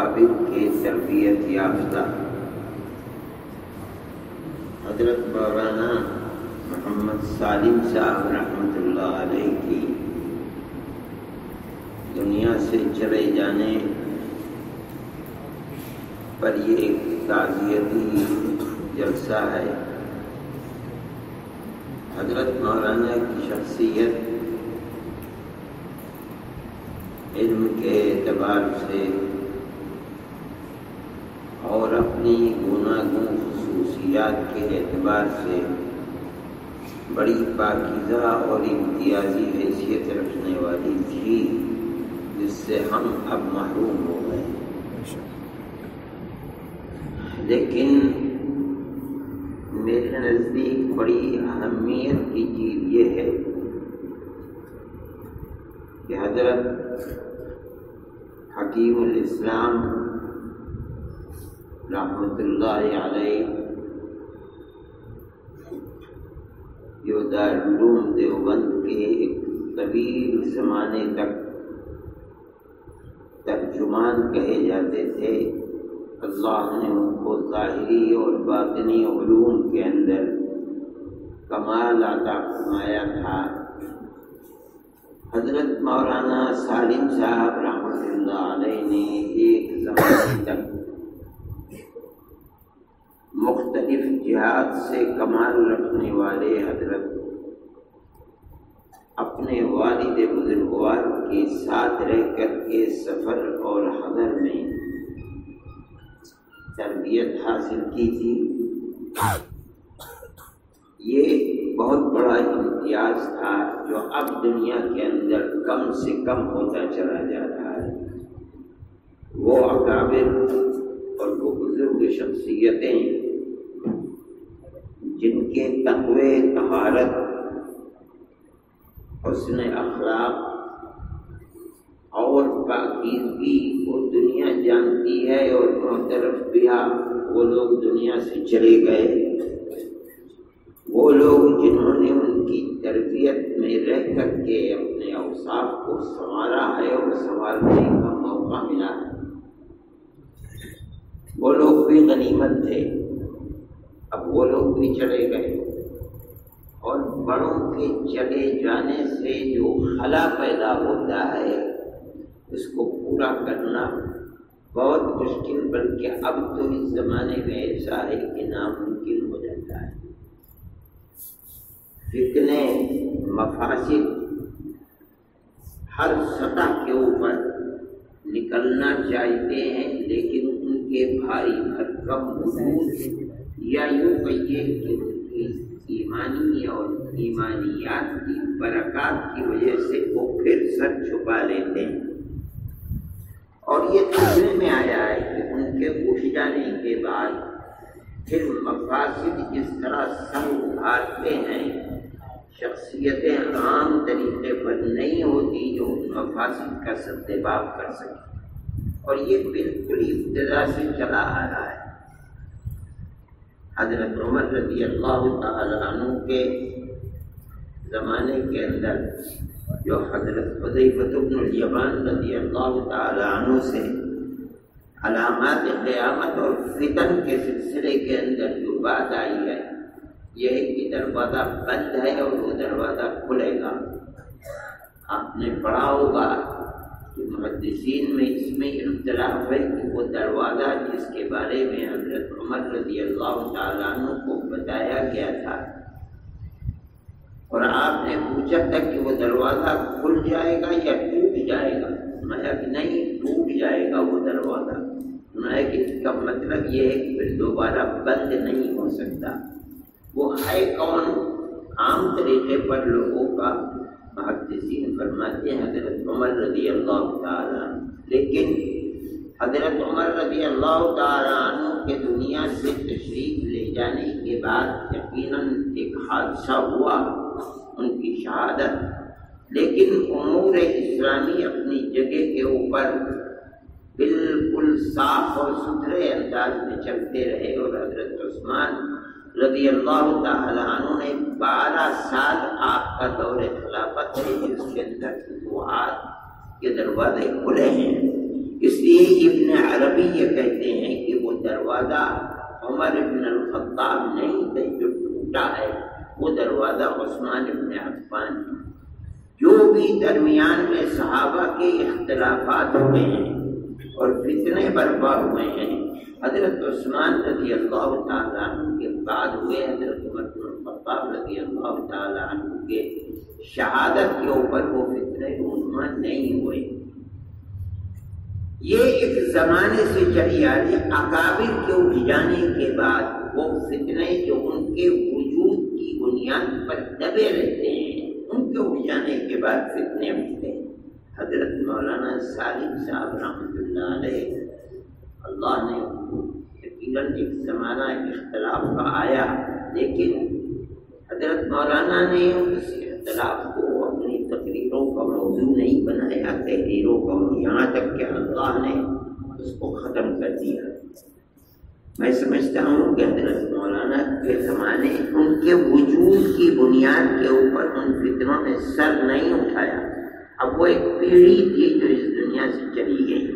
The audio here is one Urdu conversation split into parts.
اکابر کے تربیت یافتہ حضرت مولانا محمد سالم صاحب رحمۃ اللہ علیہ کی دنیا سے چلے جانے پر یہ ایک تعزیتی جلسہ ہے۔ حضرت مولانا کی شخصیت علم کے اعتبار سے اور اپنی گوناگون خصوصیات کے اعتبار سے بڑی پاکیزہ اور امتیازی حیثیت رکھنے والی تھی، جس سے ہم اب محروم ہو گئے۔ لیکن میرے نزدیک بڑی اہمیت کی چیز یہ ہے کہ حضرت حکیم الاسلام رحمۃ اللہ علیہ جو دارالعلوم دیوبند کے ایک طویل زمانے تک ترجمان کہے جاتے تھے، اللہ نے ان کو ظاہری اور باطنی علوم کے اندر کمال عطا فرمایا تھا۔ حضرت مولانا سالم صاحب رحمۃ اللہ علیہ نے ایک زمانے تک مختلف جہات سے کمال رکھنے والے حضرت اپنے والد بزرگوار کے ساتھ رہ کر کے سفر اور حضر میں تربیت حاصل کی تھی۔ یہ بہت بڑا امتیاز تھا جو اب دنیا کے اندر کم سے کم ہوتا چلا جا رہا ہے۔ وہ اکابر اور وہ بزرگ شخصیتیں جن کے تقوی، طہارت، حسن اخلاق اور پاکیزگی کو دنیا جانتی ہے اور معترف بہا، وہ لوگ دنیا سے چلے گئے۔ وہ لوگ جنہوں نے ان کی تربیت میں رہ کر کے اپنے اوصاف کو سنوارا ہے اور سنوارنے کا موقع ملا ہے، وہ لوگ بھی غنیمت تھے۔ اب وہ لوگ بھی چلے گئے، اور بڑوں کے چلے جانے سے جو خلا پیدا ہوتا ہے اس کو پورا کرنا بہت مشکل، بلکہ اب تو اس زمانے میں ایسا ہے کہ ناممکن ہو جاتا ہے۔ فتنے، مفاسد ہر سطح کے اوپر نکلنا چاہتے ہیں، لیکن ان کے بھاری بھرکم وجود یا یوں کہیے کہ ان کی ایمانی اور ایمانیات کی برکات کی وجہ سے وہ پھر سر چھپا لیتے ہیں، اور یہ دیکھنے میں آیا ہے کہ ان کے اٹھ جانے کے بعد پھر مفاسد جس طرح سر اٹھاتے ہیں، شخصیتیں عام طریقے پر نہیں ہوتی جو ان مفاسد کا سدباب کر سکیں، اور یہ بالکل ابتدا سے چلا آ رہا ہے۔ حضرت عمر رضی اللہ تعالی عنہ کے زمانے کے اندر جو حضرت حذیفہ بن الیمان رضی اللہ تعالی عنہ سے علامات قیامت اور فتن کے سلسلے کے اندر جو بات آئی ہے، یہ ہے کہ دروازہ بند ہے اور وہ دروازہ کھلے گا۔ آپ نے پڑھا ہوگا کہ محدثین میں اس میں اختلاف ہے کہ وہ دروازہ جس کے بارے میں حضرت عمر رضی اللہ تعالیٰ عنہ کو بتایا گیا تھا، اور آپ نے پوچھا تھا کہ وہ دروازہ کھل جائے گا یا ٹوٹ جائے گا؟ میں کہ نہیں، ٹوٹ جائے گا وہ دروازہ۔ میں کہ اس کا مطلب یہ ہے کہ پھر دوبارہ بند نہیں ہو سکتا۔ وہ ہے کون؟ عام طریقے پر لوگوں کا محدثین فرماتے ہیں حضرت عمر رضی اللہ تعالیٰ عنہ، لیکن حضرت عمر رضی اللہ تعالیٰ عنہ کے دنیا سے تشریف لے جانے کے بعد یقیناً ایک حادثہ ہوا، ان کی شہادت، لیکن امور اسلامی اپنی جگہ کے اوپر بالکل صاف اور ستھرے انداز میں چلتے رہے، اور حضرت عثمان رضی اللہ تعالیٰ عنہ نے 12 سال آپ کا دور خلافت ہے جس کے اندر فتوحات کے دروازے کھلے ہیں، اس لیے ابن عربی یہ کہتے ہیں کہ وہ دروازہ عمر ابن الخطاب نہیں تھے جو ٹوٹا ہے، وہ دروازہ عثمان ابن عفان۔ جو بھی درمیان میں صحابہ کے اختلافات ہوئے ہیں اور فتنے برپا ہوئے ہیں، حضرت عثمان رضی اللہ تعالیٰ عنہ کے بعد ہوئے، حضرت عمر بن الخطاب رضی اللہ تعالیٰ عنہ کے شہادت کے اوپر وہ فتنے رونما نہیں ہوئے۔ یہ ایک زمانے سے چلی آ رہی اکابر کے اٹھ جانے کے بعد وہ فتنے جو ان کے وجود کی بنیاد پر دبے رہتے ہیں، ان کے اٹھ جانے کے بعد فتنے اٹھتے ہیں۔ حضرت مولانا سالم صاحب رحمۃ اللہ علیہ، اللہ نے یقیناً ایک زمانہ اختلاف کا آیا، لیکن حضرت مولانا نے اس اختلاف کو اپنی تقریروں کا موضوع نہیں بنایا، تحریروں کا، یہاں تک کہ اللہ نے اس کو ختم کر دیا۔ میں سمجھتا ہوں کہ حضرت مولانا کے زمانے ان کے وجود کی بنیاد کے اوپر ان فتنوں نے سر نہیں اٹھایا۔ اب وہ ایک پیڑھی تھی جو اس دنیا سے چلی گئی،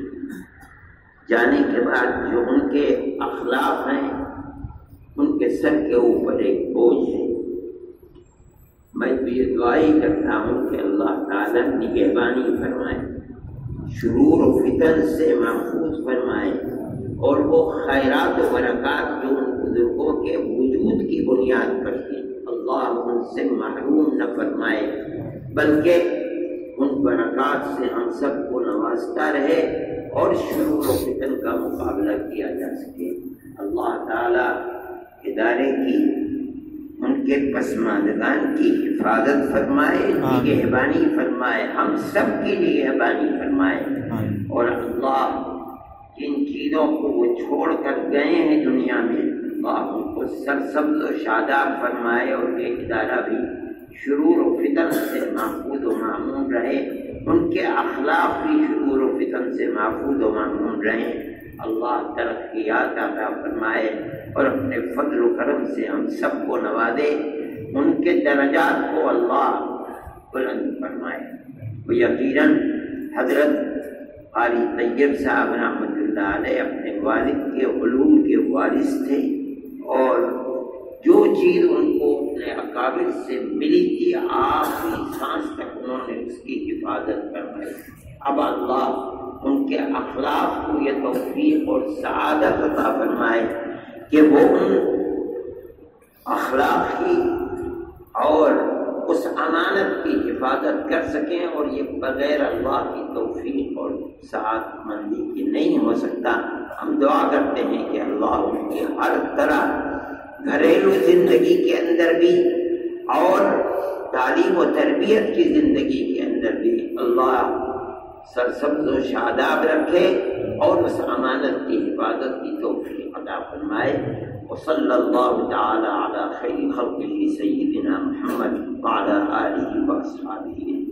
جانے کے بعد جو ان کے اخلاق ہیں ان کے سر کے اوپر ایک بوجھ ہے۔ میں تو یہ دعا ہی کرتا ہوں کہ اللہ تعالیٰ نگہبانی فرمائے، شرور و فتن سے محفوظ فرمائے، اور وہ خیرات و برکات جو ان بزرگوں کے وجود کی بنیاد پر تھی اللہ ان سے محروم نہ فرمائے، بلکہ ان برکات سے ہم سب کو نوازتا رہے اور شرور و فتن کا مقابلہ کیا جا سکے۔ اللہ تعالیٰ ادارے کی، ان کے پسماندگان کی حفاظت فرمائے، نگہبانی فرمائے، ہم سب کی نگہبانی فرمائے، اور اللہ جن چیزوں کو وہ چھوڑ کر گئے ہیں دنیا میں، اللہ ان کو سرسبز و شاداب فرمائے، اور یہ ادارہ بھی شرور و فتن سے محفوظ و معمون رہے، ان کے اخلاق بھی شرور و فتن سے محفوظ و معمون رہیں۔ اللہ ترقیات عطا فرمائے اور اپنے فضل و کرم سے ہم سب کو نوازے، ان کے درجات کو اللہ بلند فرمائے۔ وہ یقیناً حضرت قاری طیب صاحب رحمۃ اللہ علیہ اپنے والد کے علوم کے وارث تھے، اور جو چیز ان کو اپنے اکابر سے ملی تھی آخری سانس تک انہوں نے اس کی حفاظت فرمائی۔ اب اللہ ان کے اخلاق کو یہ توفیق اور سعادت عطا فرمائے کہ وہ ان اخلاق کی اور اس امانت کی حفاظت کر سکیں، اور یہ بغیر اللہ کی توفیق اور سعادت مندی کی نہیں ہو سکتا۔ ہم دعا کرتے ہیں کہ اللہ ان کی ہر طرح گھریلو زندگی کے اندر بھی اور تعلیم و تربیت کی زندگی کے اندر بھی اللہ سرسبز و شاداب رکھے اور اس امانت کی حفاظت کی توفیق عطا فرمائے۔ وصلی اللہ تعالی علی خیر خلقہ سیدنا محمد وعلی آلہ واصحابہ۔